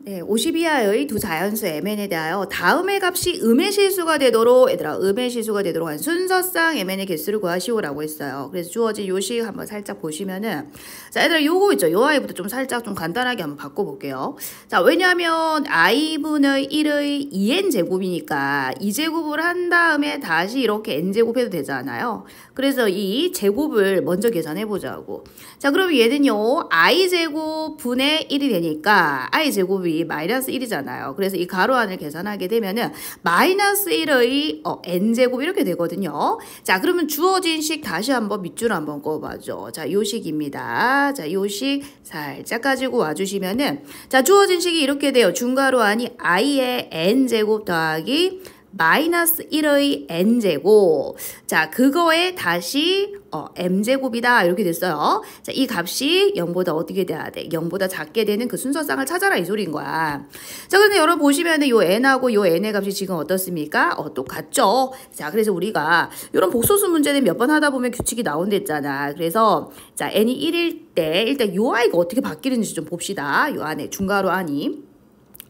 네, 52하의 두 자연수 mn에 대하여 다음의 값이 음의 실수가 되도록 얘들아 음의 실수가 되도록 한 순서상 mn의 개수를 구하시오라고 했어요. 그래서 주어진 요식 한번 살짝 보시면은 자 얘들아 요거 있죠. 요 i부터 좀 살짝 좀 간단하게 한번 바꿔볼게요. 자 왜냐하면 i분의 1의 2n 제곱이니까 2제곱을 한 다음에 다시 이렇게 n제곱 해도 되잖아요. 그래서 이 제곱을 먼저 계산해 보자고. 자 그럼 얘는요 i제곱 분의 1이 되니까 i제곱이 마이너스 1이잖아요. 그래서 이 가로 안을 계산하게 되면은 마이너스 1의 n제곱 이렇게 되거든요. 자 그러면 주어진 식 다시 한번 밑줄 한번 그어봐줘. 자 요 식입니다. 자 요 식 살짝 가지고 와주시면은 자 주어진 식이 이렇게 돼요. 중가로 안이 i의 n제곱 더하기 마이너스 1의 n제곱. 자 그거에 다시 m제곱이다 이렇게 됐어요. 자 이 값이 0보다 어떻게 돼야 돼? 0보다 작게 되는 그 순서상을 찾아라 이 소리인 거야. 자 그런데 여러분 보시면은 요 n하고 요 n의 값이 지금 어떻습니까? 똑같죠. 자 그래서 우리가 이런 복소수 문제는 몇 번 하다 보면 규칙이 나온댔잖아. 그래서 자 n이 1일 때 일단 요 i가 어떻게 바뀌는지 좀 봅시다. 요 안에 중괄호 안이.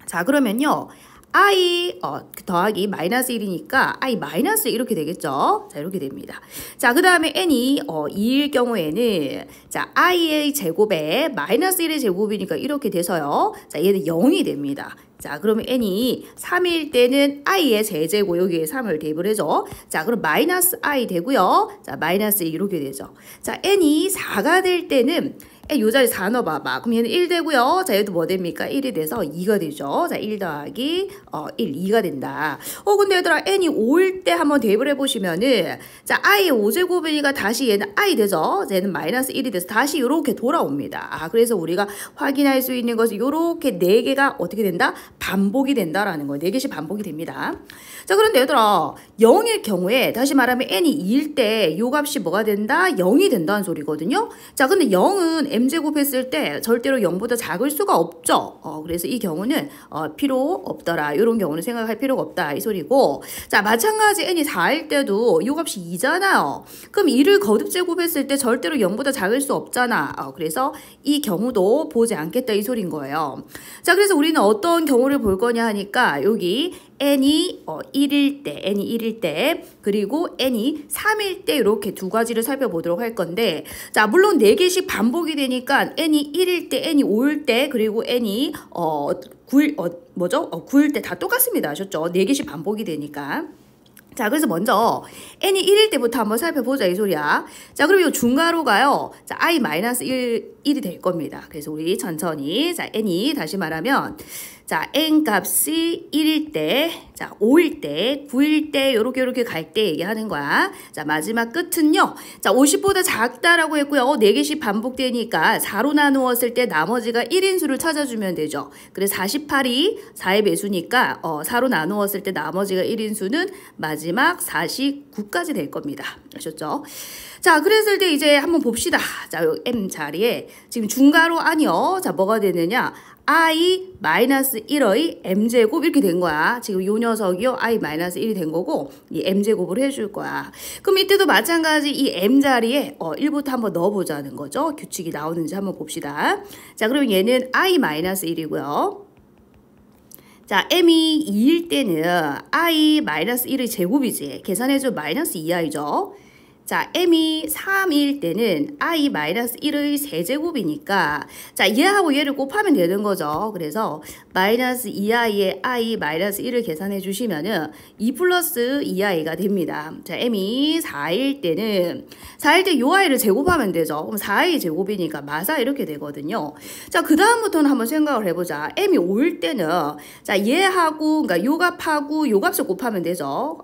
자 그러면요. i 더하기 마이너스 1이니까 i 마이너스 이렇게 되겠죠. 자 이렇게 됩니다. 자 그 다음에 n이 2일 경우에는 자 i의 제곱에 마이너스 1의 제곱이니까 이렇게 돼서요. 자 얘는 0이 됩니다. 자 그러면 n이 3일 때는 i의 세제곱 여기에 3을 대입을 해줘. 자 그럼 마이너스 i 되고요. 자 마이너스 1 이렇게 되죠. 자 n이 4가 될 때는 요 자리 4 넣어봐봐. 그럼 얘는 1 되고요. 자 얘도 뭐 됩니까? 1이 돼서 2가 되죠. 자 1 더하기 1, 2가 된다. 근데 얘들아 n이 5일 때 한번 대입을 해보시면은 자 i의 5제곱이니까 다시 얘는 i 되죠. 자, 얘는 마이너스 1이 돼서 다시 이렇게 돌아옵니다. 그래서 우리가 확인할 수 있는 것은 이렇게 4개가 어떻게 된다? 반복이 된다라는 거예요. 4개씩 반복이 됩니다. 자 그런데 얘들아 0일 경우에 다시 말하면 n이 2일 때 요 값이 뭐가 된다? 0이 된다는 소리거든요. 자 근데 0은 m제곱 했을 때 절대로 0보다 작을 수가 없죠. 그래서 이 경우는 필요 없더라. 이런 경우는 생각할 필요가 없다. 이 소리고 자 마찬가지 n이 4일 때도 요 값이 2잖아요. 그럼 2를 거듭 제곱했을 때 절대로 0보다 작을 수 없잖아. 그래서 이 경우도 보지 않겠다. 이 소리인 거예요. 자 그래서 우리는 어떤 경우를 볼 거냐 하니까 여기 n이 1일 때 그리고 n이 3일 때 이렇게 두 가지를 살펴보도록 할 건데 자 물론 4개씩 반복이 되니까 n이 1일 때 n이 5일 때 그리고 n이 9일 때 다 똑같습니다. 아셨죠? 4개씩 반복이 되니까. 자 그래서 먼저 n이 1일 때부터 한번 살펴보자 이 소리야. 자 그럼 이 중괄호가요. 자 i-1이 될 겁니다. 그래서 우리 천천히 자 n이 다시 말하면 자 n 값이 1일 때, 자 5일 때, 9일 때 요렇게 갈 때 얘기하는 거야. 자 마지막 끝은요. 자 50보다 작다라고 했고요. 4개씩 반복되니까 4로 나누었을 때 나머지가 1인수를 찾아주면 되죠. 그래서 48이 4의 배수니까 4로 나누었을 때 나머지가 1인수는 마지막 49까지 될 겁니다. 아셨죠? 자 그랬을 때 이제 한번 봅시다. 자 요 m 자리에 지금 중괄호 아니요. 자 뭐가 되느냐? i-1의 m제곱 이렇게 된 거야. 지금 요 녀석이요. i-1이 된 거고 이 m제곱을 해줄 거야. 그럼 이때도 마찬가지 이 m자리에 1부터 한번 넣어보자는 거죠. 규칙이 나오는지 한번 봅시다. 자 그럼 얘는 i-1이고요. 자 m이 2일 때는 i-1의 제곱이지. 계산해줘 마이너스 2i죠. 자 m이 3일 때는 i-1의 세제곱이니까 자 얘하고 얘를 곱하면 되는 거죠. 그래서 마이너스 2i에 i-1을 계산해 주시면은 2 플러스 2i가 됩니다. 자 m이 4일 때는 4일 때 요 i를 제곱하면 되죠. 그럼 4i 제곱이니까 마사 이렇게 되거든요. 자 그 다음부터는 한번 생각을 해보자. m이 5일 때는 자 얘하고 그러니까 요 값하고 요 값을 곱하면 되죠.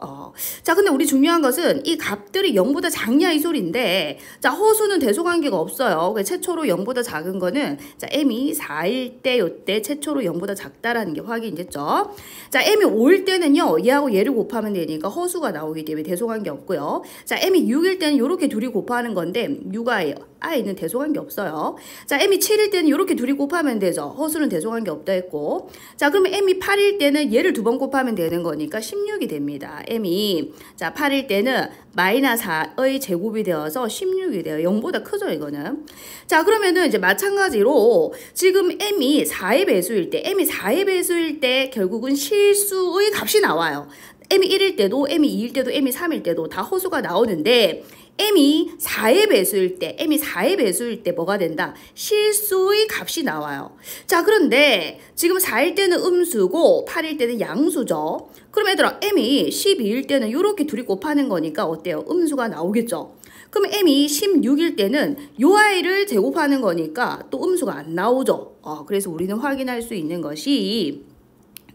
자 근데 우리 중요한 것은 이 값들이 0보다 작냐 이 소리인데 자 허수는 대소관계가 없어요. 최초로 0보다 작은 거는 자 m이 4일 때 요때 최초로 0보다 작다라는 게 확인됐죠. 자 m이 5일 때는요 얘하고 얘를 곱하면 되니까 허수가 나오기 때문에 대소관계 없고요. 자 m이 6일 때는 요렇게 둘이 곱하는 건데 6i i는 대소관계 없어요. 자, m이 7일 때는 이렇게 둘이 곱하면 되죠. 허수는 대소관계 없다 했고. 자, 그러면 m이 8일 때는 얘를 2번 곱하면 되는 거니까 16이 됩니다. m이 자 8일 때는 마이너스 4의 제곱이 되어서 16이 돼요. 0보다 크죠, 이거는. 자, 그러면은 이제 마찬가지로 지금 m이 4의 배수일 때 결국은 실수의 값이 나와요. m이 1일 때도, m이 2일 때도, m이 3일 때도 다 허수가 나오는데 m이 4의 배수일 때 뭐가 된다? 실수의 값이 나와요. 자, 그런데 지금 4일 때는 음수고 8일 때는 양수죠. 그럼 얘들아, m이 12일 때는 이렇게 둘이 곱하는 거니까 어때요? 음수가 나오겠죠. 그럼 m이 16일 때는 요 i를 제곱하는 거니까 또 음수가 안 나오죠. 그래서 우리는 확인할 수 있는 것이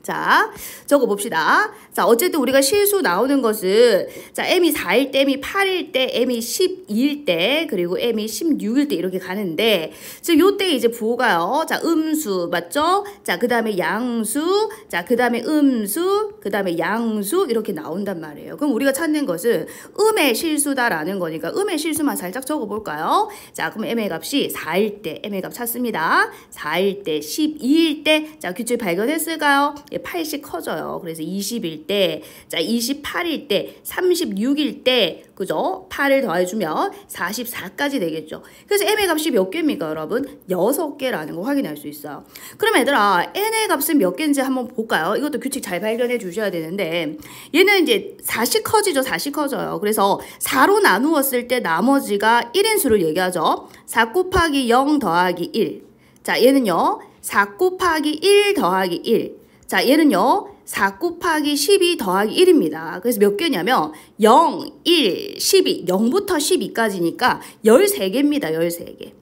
자, 적어봅시다. 자, 어쨌든 우리가 실수 나오는 것은 자, m이 4일 때, m이 8일 때, m이 12일 때, 그리고 m이 16일 때 이렇게 가는데 지금 요때 이제 부호가요. 자, 음수 맞죠? 자, 그 다음에 양수, 자, 그 다음에 음수, 그 다음에 양수 이렇게 나온단 말이에요. 그럼 우리가 찾는 것은 음의 실수다라는 거니까 음의 실수만 살짝 적어볼까요? 자, 그럼 m의 값이 4일 때, m의 값 찾습니다. 4일 때, 12일 때, 자, 규칙 발견했을까요? 8씩 커져요. 그래서 20일 때, 자, 28일 때, 36일 때, 그죠? 8을 더해주면 44까지 되겠죠. 그래서 m의 값이 몇 개입니까, 여러분? 6개라는 거 확인할 수 있어요. 그럼 얘들아, n의 값은 몇 개인지 한번 볼까요? 이것도 규칙 잘 발견해 주셔야 되는데, 얘는 이제 4씩 커지죠. 4씩 커져요. 그래서 4로 나누었을 때 나머지가 1인 수를 얘기하죠. 4 곱하기 0 더하기 1. 자, 얘는요, 4 곱하기 1 더하기 1. 자, 얘는요, 4 곱하기 12 더하기 1입니다. 그래서 몇 개냐면 0, 1, 12, 0부터 12까지니까 13개입니다. 13개.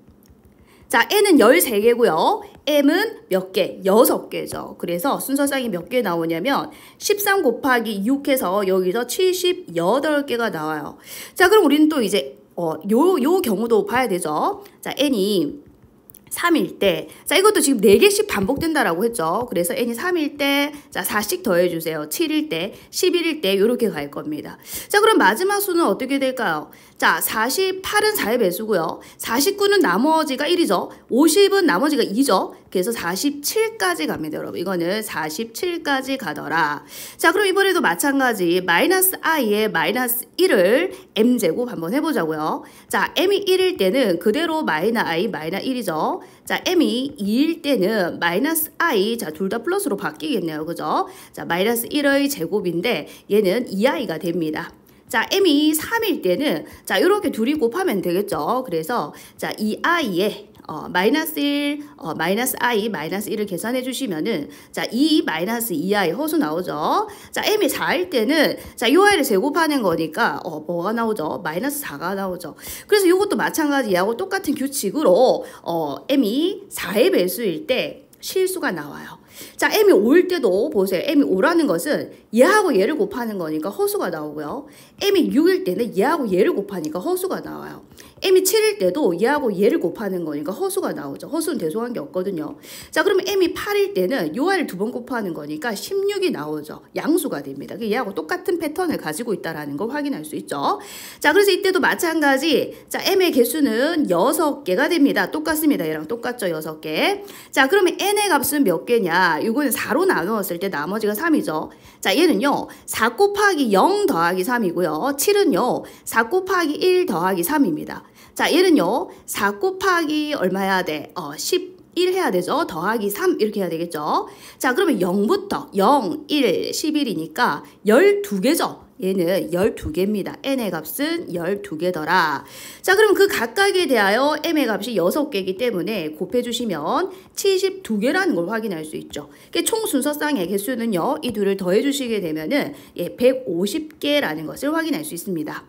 자, n은 13개고요. m은 몇 개? 6개죠. 그래서 순서상이 몇 개 나오냐면 13 곱하기 6 해서 여기서 78개가 나와요. 자, 그럼 우리는 또 이제 요 경우도 봐야 되죠. 자, n이 3일 때, 자, 이것도 지금 4개씩 반복된다라고 했죠. 그래서 n이 3일 때, 자, 4씩 더해주세요. 7일 때, 11일 때, 이렇게 갈 겁니다. 자, 그럼 마지막 수는 어떻게 될까요? 자, 48은 4의 배수고요. 49는 나머지가 1이죠. 50은 나머지가 2죠. 그래서 47까지 갑니다, 여러분. 이거는 47까지 가더라. 자, 그럼 이번에도 마찬가지 마이너스 i에 마이너스 1을 m제곱 한번 해보자고요. 자, m이 1일 때는 그대로 마이너스 i, 마이너스 1이죠. 자, m이 2일 때는 마이너스 i, 자, 둘 다 플러스로 바뀌겠네요. 그죠? 자, 마이너스 1의 제곱인데 얘는 2i가 됩니다. 자, m이 3일 때는 자, 이렇게 둘이 곱하면 되겠죠. 그래서 자, 2i에 마이너스 1, 마이너스 i, 마이너스 1을 계산해 주시면은 자, 2 마이너스 2i 허수 나오죠. 자, m이 4일 때는 자, 요 i를 제곱하는 거니까 뭐가 나오죠? 마이너스 4가 나오죠. 그래서 이것도 마찬가지하고 똑같은 규칙으로 m이 4의 배수일 때 실수가 나와요. 자, m이 5일 때도 보세요. m이 5라는 것은 얘하고 얘를 곱하는 거니까 허수가 나오고요. m이 6일 때는 얘하고 얘를 곱하니까 허수가 나와요. m이 7일 때도 얘하고 얘를 곱하는 거니까 허수가 나오죠. 허수는 대소관계 없거든요. 자, 그러면 m이 8일 때는 요 i를 2번 곱하는 거니까 16이 나오죠. 양수가 됩니다. 얘하고 똑같은 패턴을 가지고 있다는 걸 확인할 수 있죠. 자, 그래서 이때도 마찬가지. 자, m의 개수는 6개가 됩니다. 똑같습니다. 얘랑 똑같죠. 6개. 자, 그러면 n의 값은 몇 개냐? 이거는 4로 나누었을 때 나머지가 3이죠. 자, 얘는요, 4 곱하기 0 더하기 3이고요. 7은요, 4 곱하기 1 더하기 3입니다. 자, 얘는요, 4 곱하기 얼마 해야 돼? 11 해야 되죠. 더하기 3 이렇게 해야 되겠죠. 자, 그러면 0부터 0, 1, 11이니까 12개죠. 얘는 12개입니다. n의 값은 12개더라. 자, 그럼 그 각각에 대하여 m의 값이 6개이기 때문에 곱해주시면 72개라는 걸 확인할 수 있죠. 총 순서상의 개수는요, 이 둘을 더해주시게 되면은 150개라는 것을 확인할 수 있습니다.